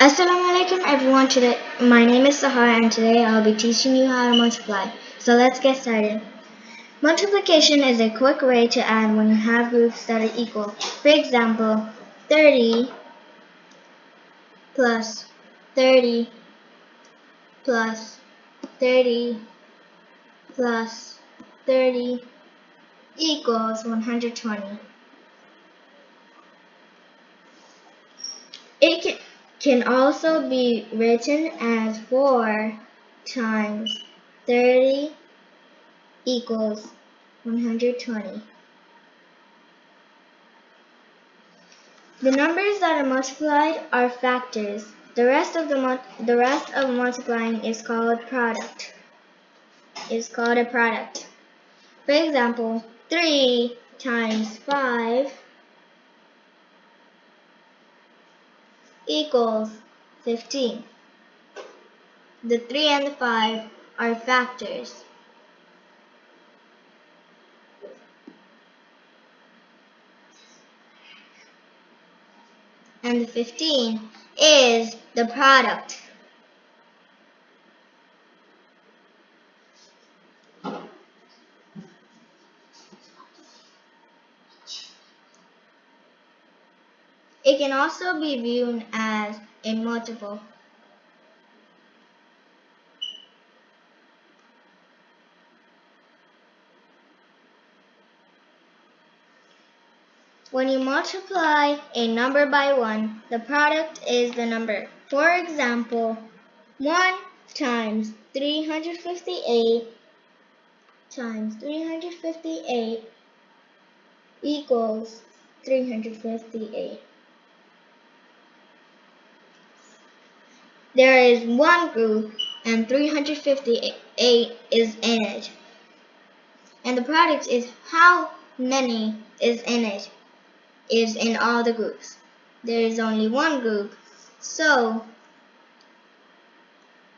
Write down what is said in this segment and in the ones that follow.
Assalamu alaikum everyone. Today, my name is Sahar and today I'll be teaching you how to multiply. So let's get started. Multiplication is a quick way to add when you have groups that are equal. For example, 30 plus 30 plus 30 plus 30 equals 120. It can also be written as 4 times 30 equals 120. The numbers that are multiplied are factors. The rest of multiplying is called product. Is called a product. For example, 3 times 5 equals 15. The 3 and the 5 are factors. And the 15 is the product. It can also be viewed as a multiple. When you multiply a number by 1, the product is the number. For example, 1 times 358 times 358 equals 358. There is one group and 358 is in it. And the product is how many is in it. Is in all the groups. There is only one group, so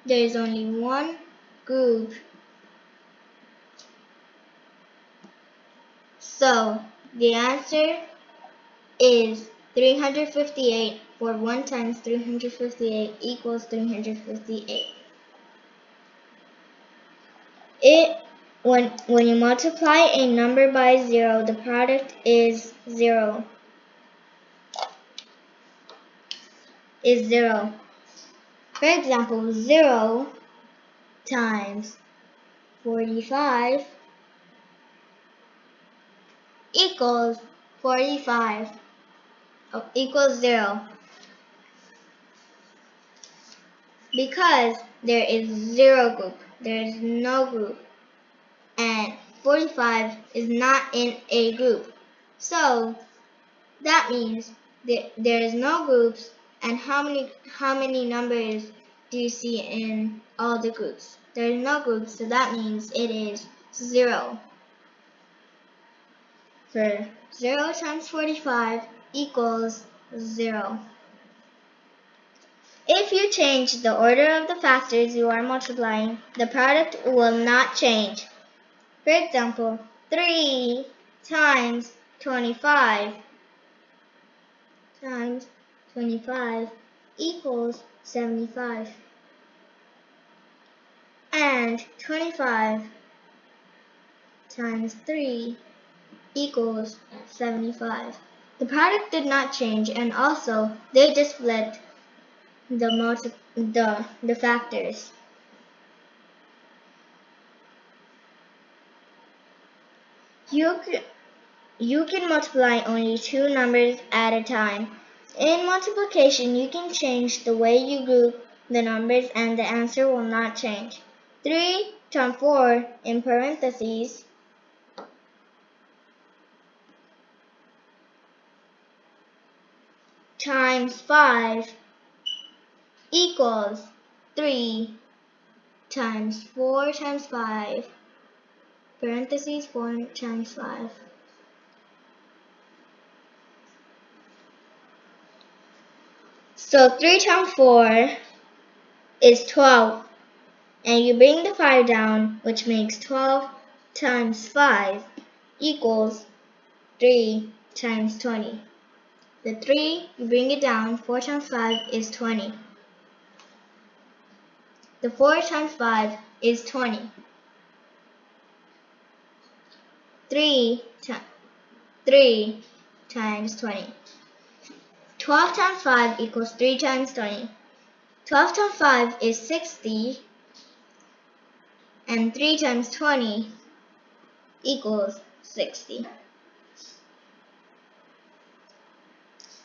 there is only one group. So the answer is 358, for 1 times 358 equals 358. When you multiply a number by 0, the product is 0. Is 0. For example, 0 times 45 equals 45. Equals 0. Because there is 0 group. There is no group. And 45 is not in a group. So that means there is no groups. And how many numbers do you see in all the groups? There is no groups, so that means it is 0. For 0 times 45 equals 0. If you change the order of the factors you are multiplying, the product will not change. For example, 3 times 25 equals 75. And 25 times 3 equals 75. The product did not change, and also they just split the factors. You can multiply only 2 numbers at a time. In multiplication, you can change the way you group the numbers and the answer will not change. 3 times 4 in parentheses times 5 equals 3 times 4 times 5 parentheses 4 times 5. So 3 times 4 is 12. And you bring the 5 down, which makes 12 times 5 equals 3 times 20. The 3, you bring it down, 4 times 5 is 20. The 4 times 5 is 20. 3 times 20. 12 times 5 equals 3 times 20. 12 times 5 is 60, and 3 times 20 equals 60.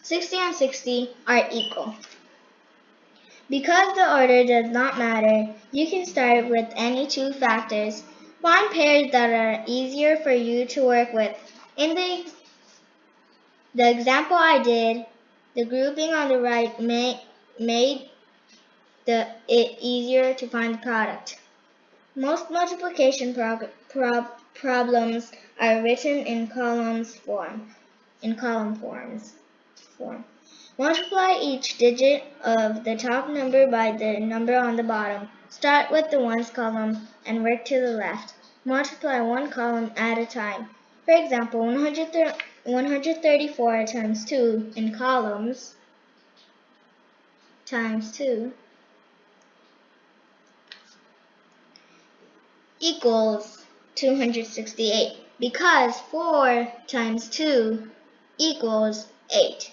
60 and 60 are equal. Because the order does not matter, you can start with any two factors. Find pairs that are easier for you to work with. In the example I did, the grouping on the right made it easier to find the product. Most multiplication problems are written in column forms. Multiply each digit of the top number by the number on the bottom. Start with the ones column and work to the left. Multiply one column at a time. For example, 134 times 2 in columns times 2 equals 268 because 4 times 2 equals 8.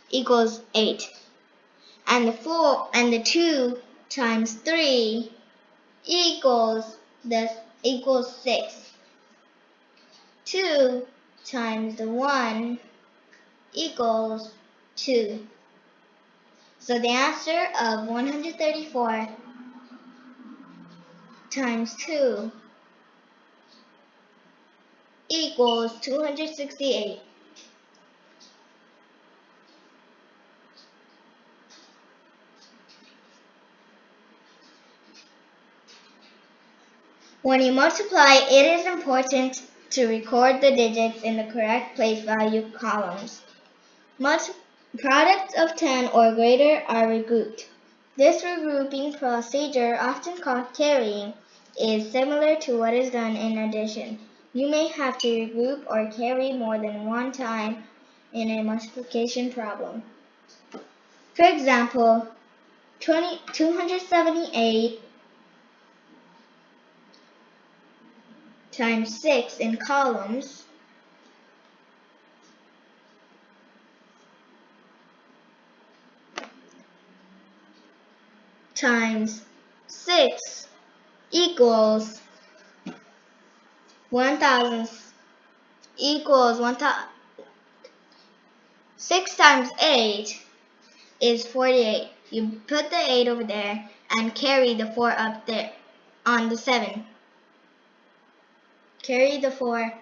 Equals 8. And the 2 times 3 equals 6. 2 times the 1 equals 2. So the answer of 134 times 2 equals 268. When you multiply, it is important to record the digits in the correct place value columns. Products of 10 or greater are regrouped. This regrouping procedure, often called carrying, is similar to what is done in addition. You may have to regroup or carry more than one time in a multiplication problem. For example, 278 times 6 in columns times 6 equals 1,000 equals 1,000. 6 times 8 is 48. You put the 8 over there and carry the 4 up there on the 7. Carry the 4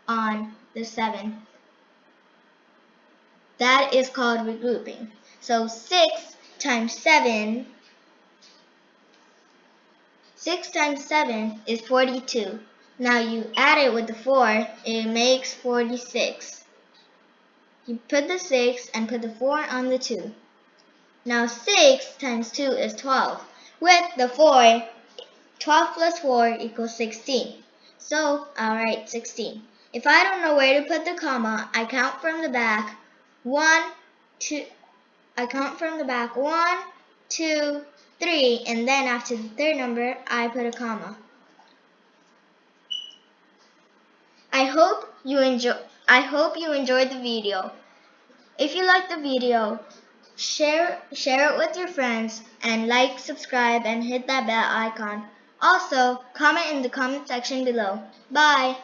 on the 7. That is called regrouping. So 6 times 7 is 42. Now you add it with the 4, it makes 46. You put the 6 and put the 4 on the 2. Now 6 times 2 is 12. With the 4, 12 plus 4 equals 16. So I'll write 16. If I don't know where to put the comma, I count from the back. 1, 2, 3, and then after the third number, I put a comma. I hope you enjoyed the video. If you liked the video, share it with your friends, and like, subscribe, and hit that bell icon. Also, comment in the comment section below. Bye!